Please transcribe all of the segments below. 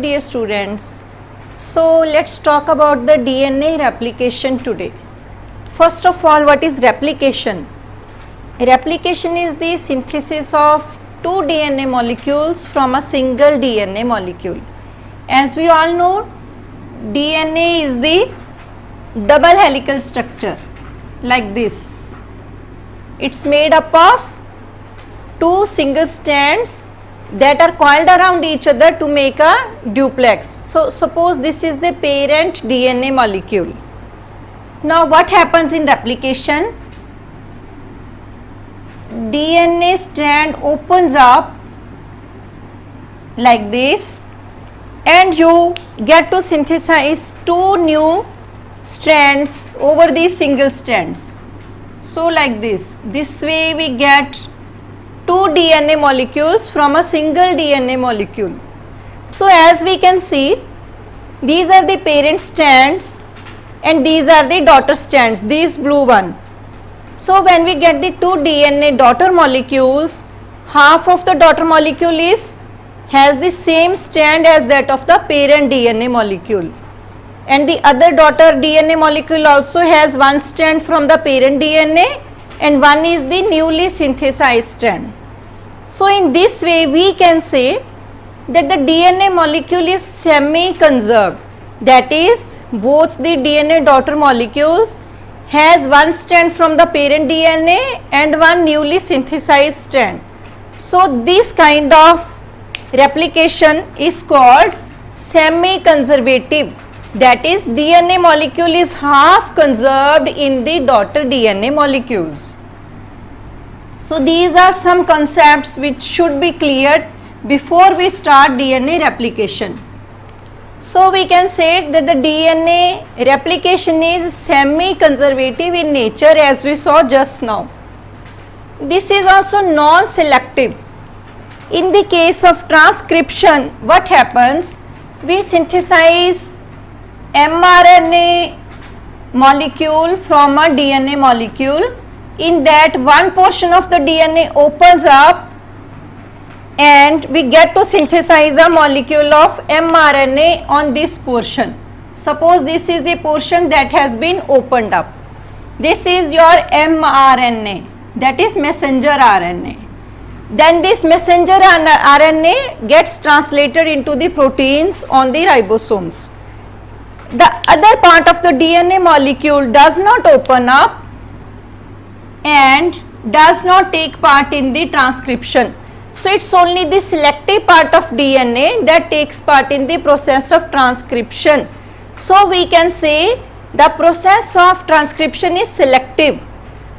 dear students. So let's talk about the DNA replication today. First of all, what is replication? Replication is the synthesis of two DNA molecules from a single DNA molecule. As we all know, DNA is the double helical structure like this. It's made up of two single strands that are coiled around each other to make a duplex. So suppose this is the parent DNA molecule. Now what happens in replication? DNA strand opens up like this and you get to synthesize two new strands over these single strands. So like this way we get two DNA molecules from a single DNA molecule. So as we can see, these are the parent strands and these are the daughter strands, these blue one. So when we get the two DNA daughter molecules, half of the daughter molecule has the same strand as that of the parent DNA molecule, and the other daughter DNA molecule also has one strand from the parent DNA and one is the newly synthesized strand. So in this way we can say that the DNA molecule is semi-conserved, that is both the DNA daughter molecules has one strand from the parent DNA and one newly synthesized strand. So this kind of replication is called semi-conservative, that is DNA molecule is half conserved in the daughter DNA molecules. So these are some concepts which should be cleared before we start DNA replication. So we can say that the DNA replication is semi-conservative in nature, as we saw just now. This is also non-selective. In the case of transcription, what happens? We synthesize mRNA molecule from a DNA molecule. In that, one portion of the DNA opens up and we get to synthesize a molecule of mRNA on this portion. Suppose this is the portion that has been opened up. This is your mRNA, that is messenger RNA. Then this messenger RNA gets translated into the proteins on the ribosomes. The other part of the DNA molecule does not open up and does not take part in the transcription. So it's only the selective part of DNA that takes part in the process of transcription. So we can say the process of transcription is selective.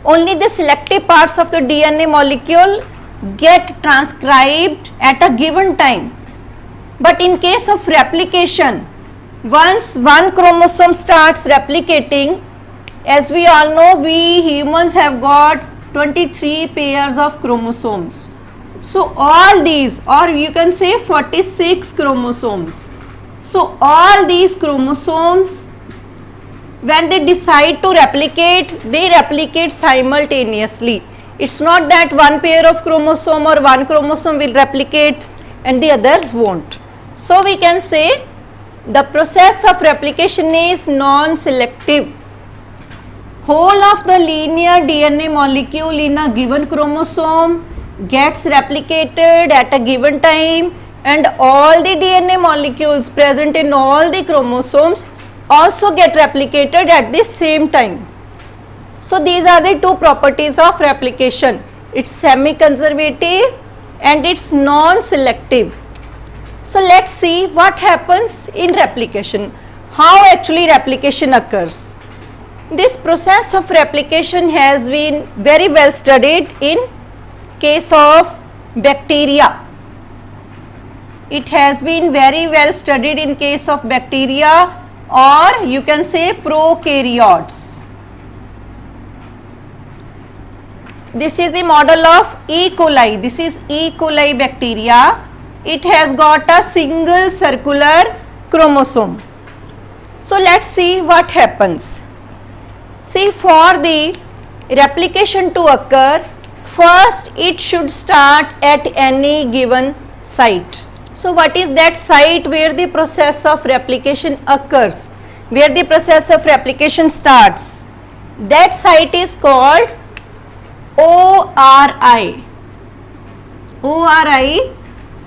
Only the selective parts of the DNA molecule get transcribed at a given time. But in case of replication, once one chromosome starts replicating, as we all know, we humans have got 23 pairs of chromosomes. So all these, or you can say 46 chromosomes. So all these chromosomes, when they decide to replicate, they replicate simultaneously. It's not that one pair of chromosome or one chromosome will replicate and the others won't. So we can say the process of replication is non-selective. Whole of the linear DNA molecule in a given chromosome gets replicated at a given time, and all the DNA molecules present in all the chromosomes also get replicated at the same time. So these are the two properties of replication. It's semi-conservative and it's non-selective. So let's see what happens in replication, how actually replication occurs. This process of replication has been very well studied in case of bacteria. It has been very well studied in case of bacteria, or you can say prokaryotes. This is the model of E. coli. This is E. coli bacteria. It has got a single circular chromosome. So let's see what happens. See, for the replication to occur, first it should start at any given site. So what is that site where the process of replication occurs, where the process of replication starts? That site is called ORI. ORI,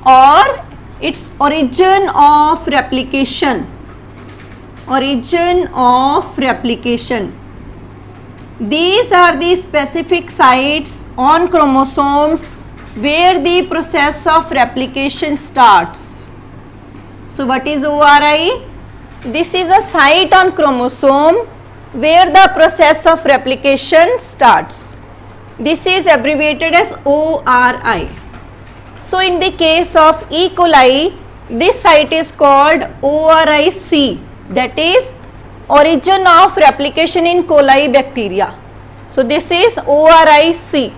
or its origin of replication. Origin of replication. These are the specific sites on chromosomes where the process of replication starts. So what is ORI? This is a site on chromosome where the process of replication starts. This is abbreviated as ORI. So in the case of E. coli, this site is called ORIC, that is origin of replication in coli bacteria. So this is ORIC.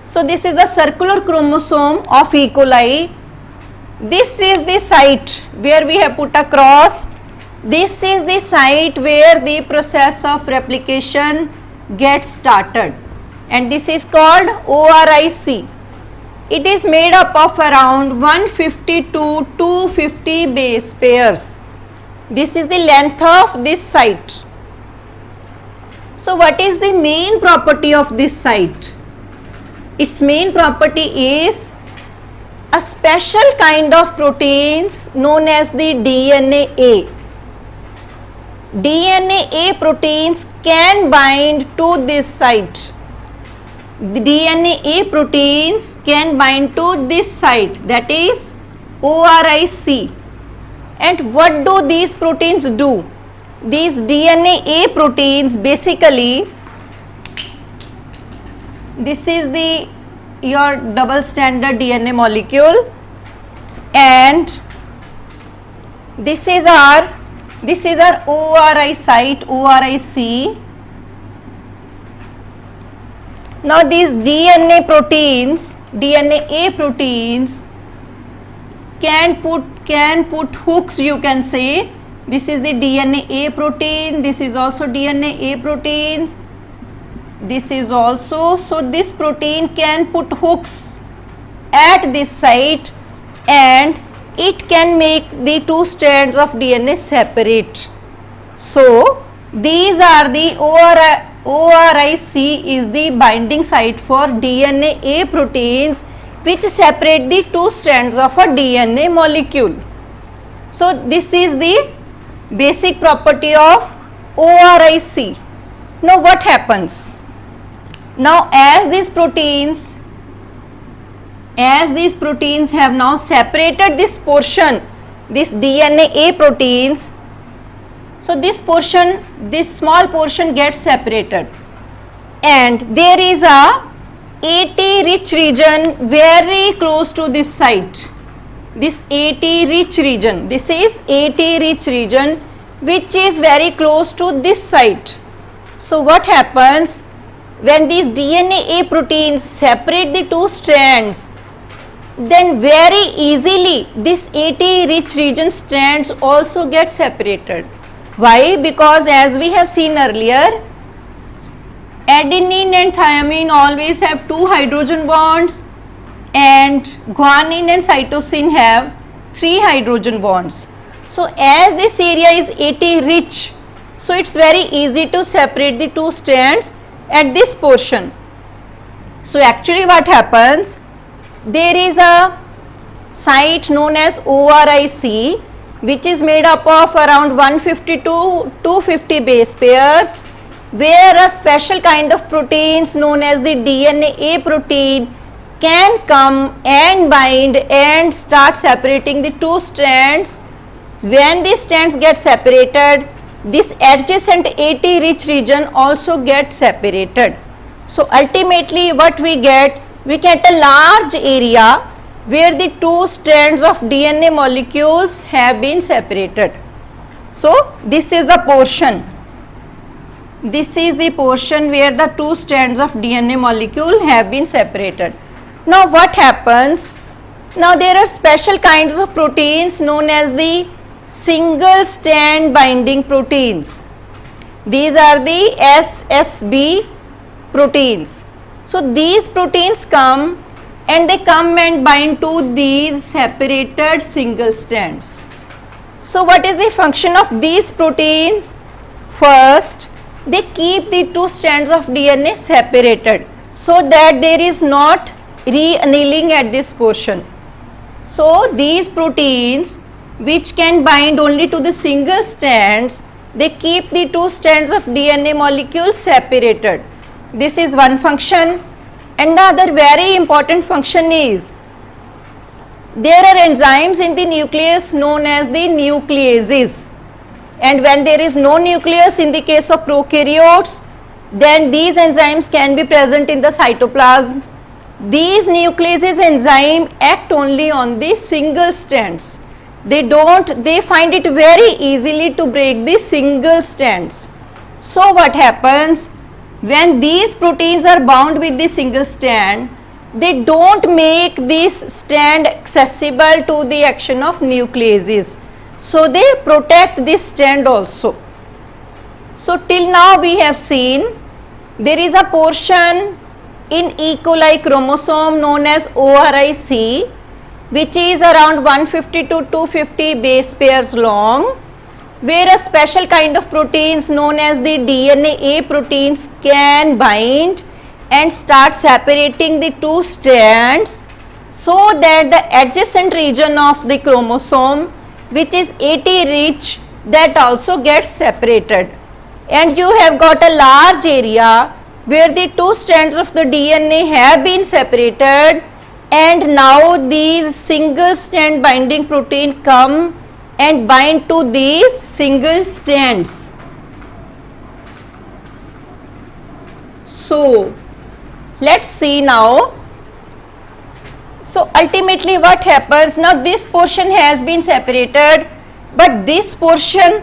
So this is the circular chromosome of E. coli. This is the site where we have put a cross. This is the site where the process of replication gets started, and this is called ORIC. It is made up of around 150 to 250 base pairs. This is the length of this site. So what is the main property of this site? Its main property is a special kind of proteins known as the DNA-A. DNA-A proteins can bind to this site. The DNA-A proteins can bind to this site, that is ORIC. And what do these proteins do? These DNA-A proteins basically, this is your double stranded DNA molecule, and this is our ORI site, ORIC. Now these DNA proteins, DNA-A proteins can put hooks, you can say. This is the DNA-A protein, this is also DNA-A proteins, this is also, so this protein can put hooks at this site and it can make the two strands of DNA separate. So these are the ORIC is the binding site for DNA-A proteins which separate the two strands of a DNA molecule. So this is the basic property of ORIC. Now what happens? Now as these proteins have now separated this portion, this DNA-A proteins, so this small portion gets separated, and there is a AT rich region very close to this site. This AT rich region, this is AT rich region which is very close to this site. So what happens when these DNA-A proteins separate the two strands? Then very easily this AT rich region strands also get separated. Why? Because as we have seen earlier, adenine and thymine always have two hydrogen bonds, and guanine and cytosine have 3 hydrogen bonds. So as this area is AT rich, so it's very easy to separate the two strands at this portion. So actually what happens, there is a site known as ORIC which is made up of around 150 to 250 base pairs, where a special kind of proteins known as the DNA-A protein can come and bind and start separating the two strands. When these strands get separated, this adjacent AT rich region also gets separated. So ultimately what we get a large area where the two strands of DNA molecules have been separated. So this is the portion. This is the portion where the two strands of DNA molecule have been separated. Now what happens? Now there are special kinds of proteins known as the single strand binding proteins. These are the SSB proteins. So these proteins come and they come and bind to these separated single strands. So what is the function of these proteins? First, they keep the two strands of DNA separated so that there is not re-annealing at this portion. So these proteins which can bind only to the single strands, they keep the two strands of DNA molecules separated. This is one function. And the other very important function is, there are enzymes in the nucleus known as the nucleases, and when there is no nucleus in the case of prokaryotes, then these enzymes can be present in the cytoplasm. These nucleases enzyme act only on the single strands. They find it very easily to break the single strands. So what happens, when these proteins are bound with the single strand, they don't make this strand accessible to the action of nucleases. So they protect this strand also. So till now we have seen there is a portion in E. coli chromosome known as ORIC, which is around 150 to 250 base pairs long, where a special kind of proteins known as the DNA A proteins can bind and start separating the two strands, so that the adjacent region of the chromosome, which is AT rich, that also gets separated. And you have got a large area where the two strands of the DNA have been separated, and now these single strand binding protein come and bind to these single strands. So let's see now. So ultimately what happens, now this portion has been separated, but this portion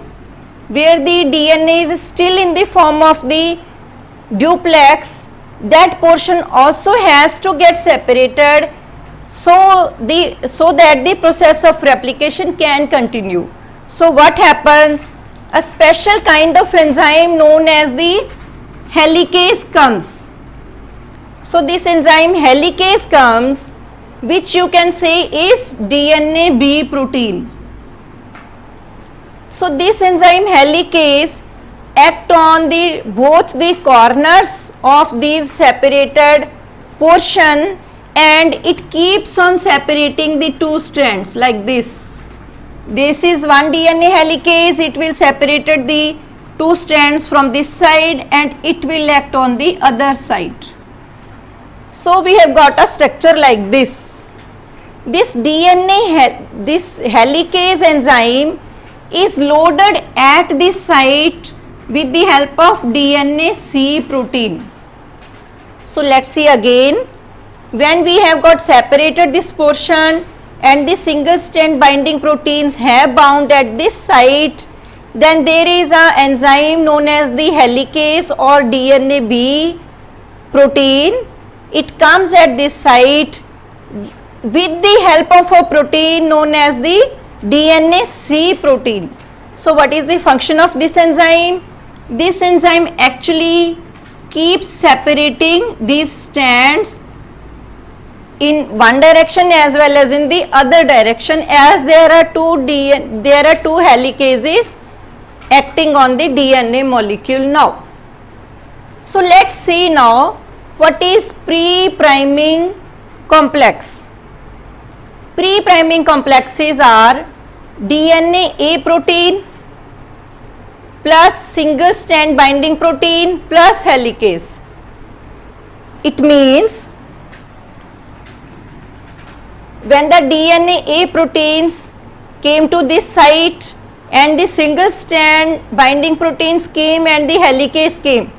where the DNA is still in the form of the duplex, that portion also has to get separated so that the process of replication can continue. So what happens, a special kind of enzyme known as the helicase comes. So this enzyme helicase comes, which you can say is DNA B protein. So this enzyme helicase act on both the corners of these separated portion, and it keeps on separating the two strands like this. This is one DNA helicase, it will separate the two strands from this side and it will act on the other side. So we have got a structure like this. This this helicase enzyme is loaded at this site with the help of DNA C protein. So let's see again. When we have got separated this portion and the single strand binding proteins have bound at this site, then there is an enzyme known as the helicase or DNA B protein. It comes at this site with the help of a protein known as the DNA C protein. So what is the function of this enzyme? This enzyme actually keeps separating these strands in one direction as well as in the other direction, as there are two helicases acting on the DNA molecule now. So let's see now what is pre-priming complex. Pre-priming complexes are DNA A protein plus single strand binding protein plus helicase. It means when the DNA A proteins came to this site and the single strand binding proteins came and the helicase came,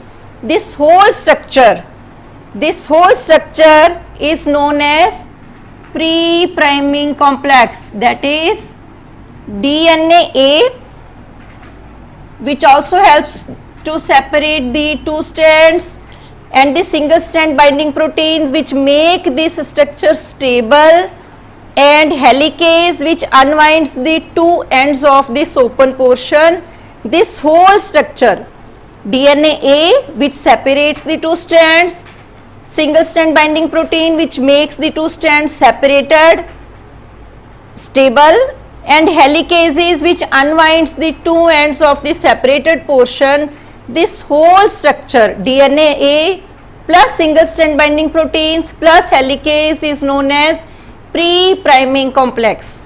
this whole structure is known as pre-priming complex, that is DNA A, which also helps to separate the two strands, and the single strand binding proteins which make this structure stable, and helicase which unwinds the two ends of this open portion. This whole structure, DNA A which separates the two strands, single strand binding protein which makes the two strands separated, stable, and helicases which unwinds the two ends of the separated portion. This whole structure DNA plus single strand binding proteins plus helicase is known as pre-priming complex.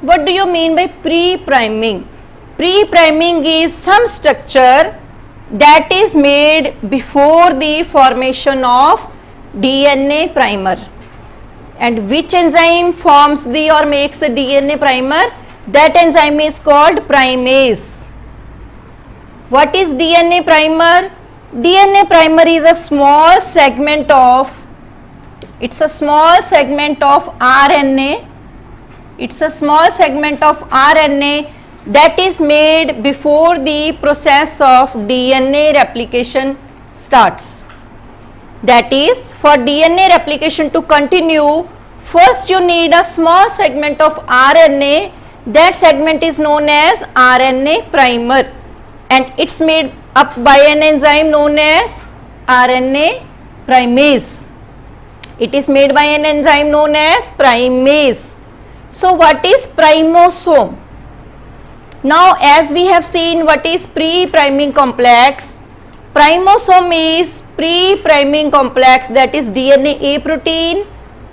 What do you mean by pre-priming? Pre-priming is some structure that is made before the formation of DNA primer. And which enzyme forms the or makes the DNA primer? That enzyme is called primase. What is DNA primer? DNA primer is a small segment of, it's a small segment of RNA. It's a small segment of RNA that is made before the process of DNA replication starts. That is, for DNA replication to continue, first you need a small segment of RNA. That segment is known as RNA primer, and it's made up by an enzyme known as RNA primase. It is made by an enzyme known as primase. So what is primosome? Now as we have seen what is pre-priming complex, primosome is pre-priming complex, that is DNA A protein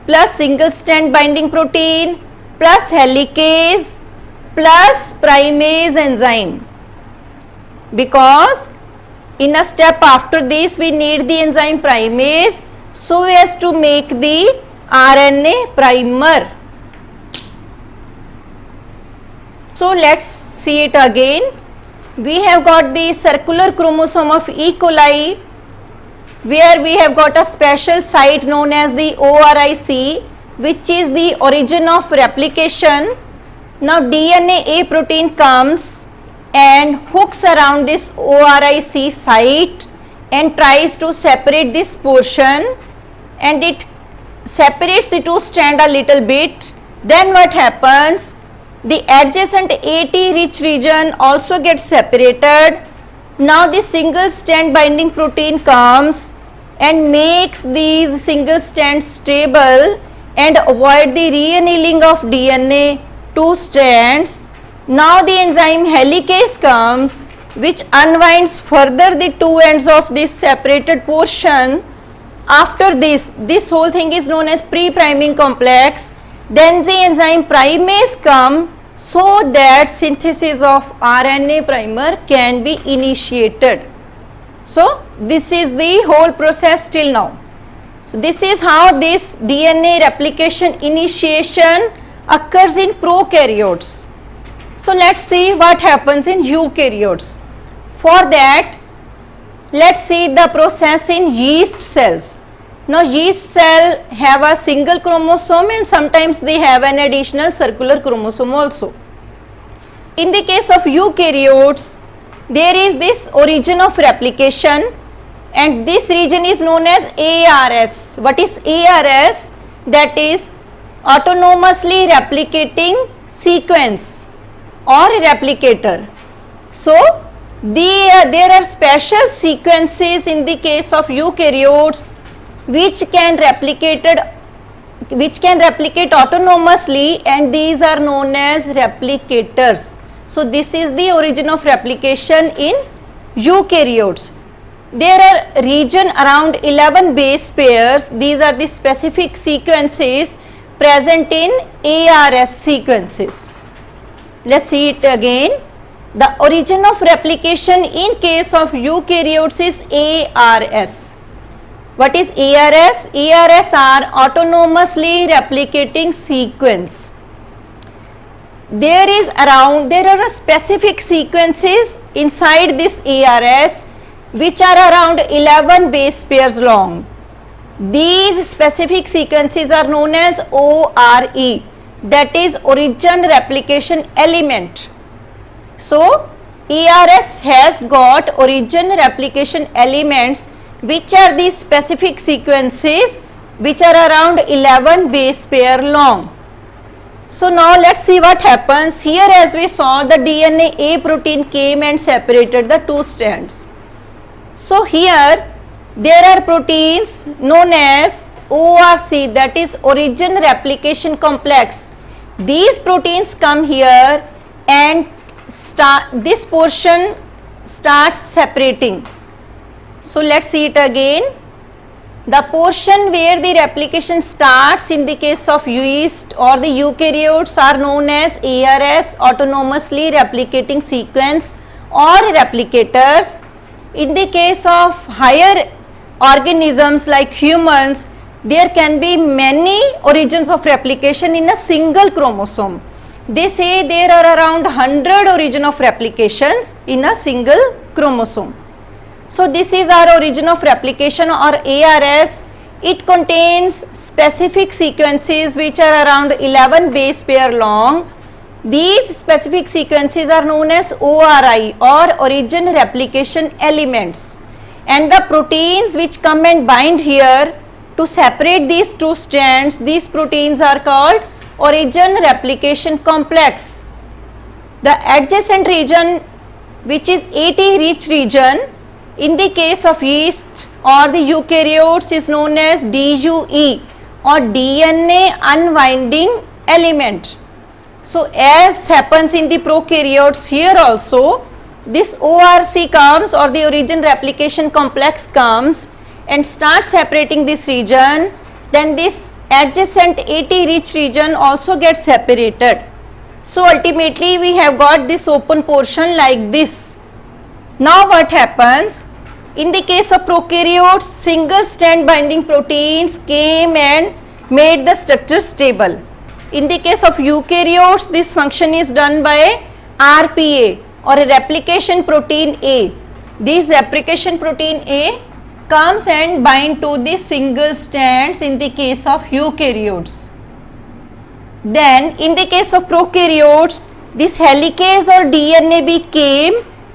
plus single strand binding protein plus helicase plus primase enzyme, because in a step after this we need the enzyme primase so as to make the RNA primer. So let's see it again. We have got the circular chromosome of E. coli, where we have got a special site known as the ORIC, which is the origin of replication. Now DNA A protein comes and hooks around this ORIC site and tries to separate this portion, and it separates the two strand a little bit. Then what happens? The adjacent AT rich region also gets separated. Now the single strand binding protein comes and makes these single strands stable and avoid the reannealing of DNA two strands. Now the enzyme helicase comes which unwinds further the two ends of this separated portion. After this whole thing is known as pre-priming complex. Then the enzyme primase comes so that synthesis of RNA primer can be initiated. So this is the whole process till now. So this is how this DNA replication initiation occurs in prokaryotes. So let's see what happens in eukaryotes. For that, let's see the process in yeast cells. Now yeast cell have a single chromosome and sometimes they have an additional circular chromosome also. In the case of eukaryotes, there is this origin of replication, and this region is known as ARS. What is ARS? That is autonomously replicating sequence or replicator. So there are special sequences in the case of eukaryotes which can replicate autonomously, and these are known as replicators. So this is the origin of replication in eukaryotes. There are region around 11 base pairs. These are the specific sequences present in ARS sequences. Let's see it again. The origin of replication in case of eukaryotes is ARS. What is ARS? ARS are autonomously replicating sequence. There are specific sequences inside this ARS which are around 11 base pairs long. These specific sequences are known as ORE, that is origin replication element. So ARS has got origin replication elements which are these specific sequences which are around 11 base pair long. So now let's see what happens. Here as we saw, the DNA A protein came and separated the two strands. So here there are proteins known as ORC, that is origin replication complex. These proteins come here and this portion starts separating. So let's see it again. The portion where the replication starts in the case of yeast or the eukaryotes are known as ARS, autonomously replicating sequence or replicators. In the case of higher organisms like humans, there can be many origins of replication in a single chromosome. They say there are around 100 origin of replications in a single chromosome. So this is our origin of replication or ARS. It contains specific sequences which are around 11 base pair long. These specific sequences are known as ORI or origin replication elements. And the proteins which come and bind here to separate these two strands, these proteins are called origin replication complex. The adjacent region, which is AT rich region, in the case of yeast or the eukaryotes, is known as DUE or DNA unwinding element. So as happens in the prokaryotes, here also this ORC comes or the origin replication complex comes and starts separating this region. Then this adjacent AT rich region also gets separated. So ultimately we have got this open portion like this. Now what happens? In the case of prokaryotes, single strand binding proteins came and made the structure stable. In the case of eukaryotes, this function is done by RPA or a replication protein A. This replication protein A comes and bind to the single strands in the case of eukaryotes. Then in the case of prokaryotes, this helicase or DNAB came,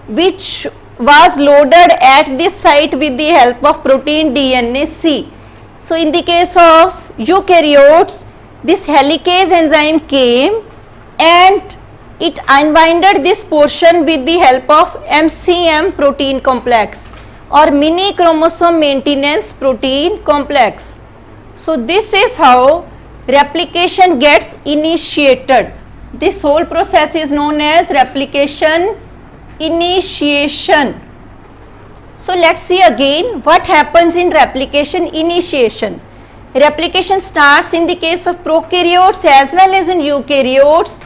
which was loaded at this site with the help of protein DNA C. So in the case of eukaryotes, this helicase enzyme came and it unwinded this portion with the help of MCM protein complex or mini chromosome maintenance protein complex. So this is how replication gets initiated. This whole process is known as replication initiation. So let's see again what happens in replication initiation. Replication starts in the case of prokaryotes as well as in eukaryotes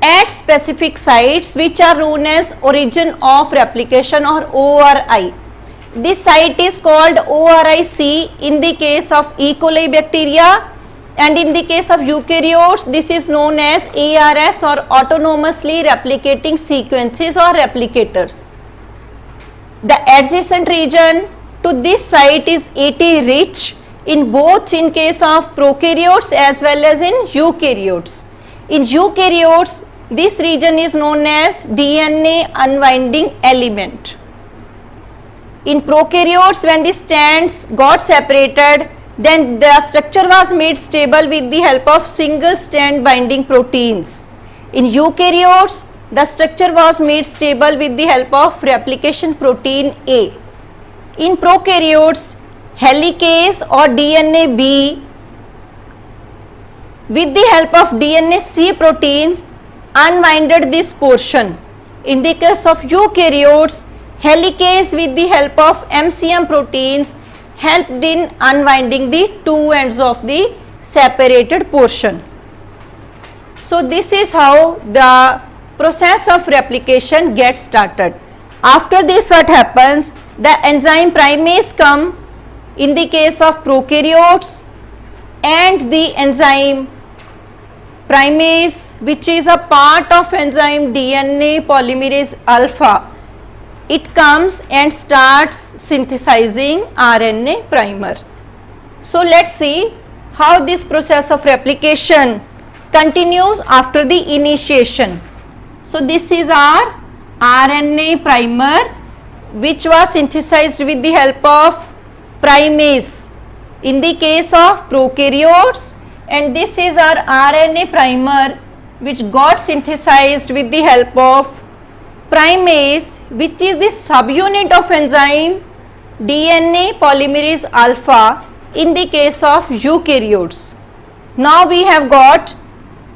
at specific sites which are known as origin of replication or ORI. This site is called ORIC in the case of E. coli bacteria, and in the case of eukaryotes this is known as ARS or autonomously replicating sequences or replicators. The adjacent region to this site is AT rich in both in case of prokaryotes as well as in eukaryotes. In eukaryotes, this region is known as DNA unwinding element. In prokaryotes, when the strands got separated, then the structure was made stable with the help of single strand binding proteins. In eukaryotes, the structure was made stable with the help of replication protein A. In prokaryotes, helicase or DNA B with the help of DNA C proteins unwinded this portion. In the case of eukaryotes, helicase with the help of MCM proteins helped in unwinding the two ends of the separated portion. So this is how the process of replication gets started. After this, what happens? The enzyme primase come in the case of prokaryotes, and the enzyme primase, which is a part of enzyme DNA polymerase alpha, it comes and starts synthesizing RNA primer. So let's see how this process of replication continues after the initiation. So this is our RNA primer which was synthesized with the help of primase in the case of prokaryotes, and this is our RNA primer which got synthesized with the help of primase, which is the subunit of enzyme DNA polymerase alpha in the case of eukaryotes. Now we have got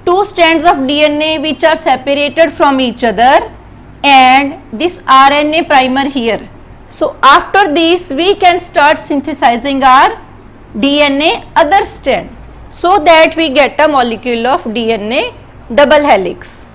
two strands of DNA which are separated from each other and this RNA primer here. So after this we can start synthesizing our DNA other strand so that we get a molecule of DNA double helix.